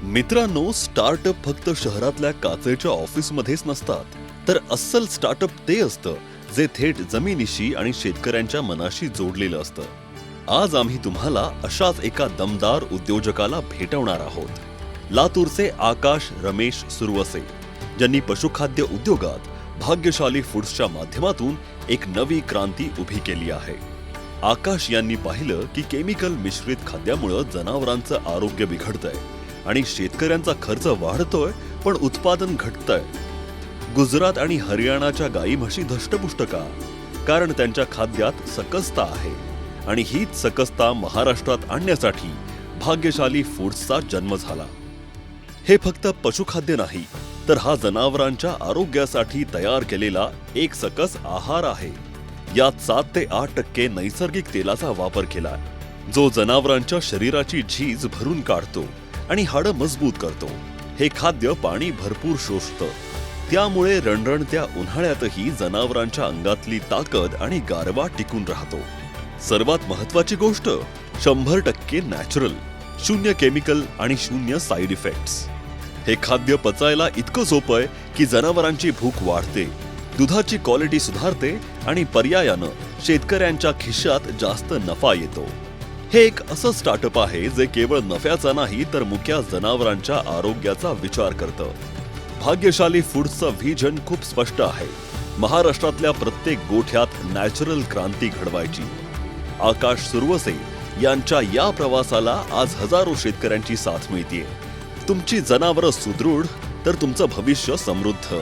मित्रांनो, स्टार्टअप फक्त शहरातल्या काचेच्या ऑफिसमध्येच नसतात, तर अस्सल स्टार्टअप ते असतं जे थेट जमिनीशी आणि शेतकऱ्यांच्या मनाशी जोडलेलं असतं. आज आम्ही तुम्हाला अशाच एका दमदार उद्योजकाला भेटवणार आहोत. लातूरचे आकाश रमेश सुरवसे, ज्यांनी पशुखाद्य उद्योगात भाग्यशाली फूड्सच्या माध्यमातून एक नवी क्रांती उभी केली आहे. आकाश यांनी पाहिलं की केमिकल मिश्रित खाद्यामुळे जनावरांचं आरोग्य बिघडतंय आणि शेतकऱ्यांचा खर्च वाढतोय पण उत्पादन घटतंय. गुजरात आणि हरियाणाच्या गायी म्हशी धष्टपुष्ट का? कारण त्यांच्या खाद्यात सकसता आहे आणि हीच सकसता महाराष्ट्रात आणण्यासाठी भाग्यशाली फूड्सचा जन्म झाला. हे फक्त पशुखाद्य नाही, तर हा जनावरांच्या आरोग्यासाठी तयार केलेला एक सकस आहार आहे. यात 7 ते 8% नैसर्गिक तेलाचा वापर केलाय, जो जनावरांच्या शरीराची झीज भरून काढतो आणि हाडं मजबूत करतो. हे खाद्य पाणी भरपूर शोषतं, त्यामुळे रणरणत्या उन्हाळ्यातही जनावरांच्या अंगातली ताकद आणि गारवा टिकून राहतो. सर्वात महत्वाची गोष्ट, 100% नॅचरल, 0 केमिकल आणि 0 साईड इफेक्ट्स. हे खाद्य पचायला इतकं सोपं आहे की जनावरांची भूक वाढते, दुधाची क्वालिटी सुधारते आणि पर्यायानं शेतकऱ्यांच्या खिशात जास्त नफा येतो. हे एक असं स्टार्टअप आहे जे केवळ नफ्याचा नाही तर मुक्या जनावरांच्या आरोग्याचा विचार करतं. भाग्यशाली फूड्सचं व्हिजन खूप स्पष्ट आहे: महाराष्ट्रातल्या प्रत्येक गोठ्यात नॅचरल क्रांती घडवायची. आकाश सुरवसे यांच्या या प्रवासाला आज हजारो शेतकऱ्यांची साथ मिळतेय. तुमची जनावरं सुदृढ तर तुमचं भविष्य समृद्ध.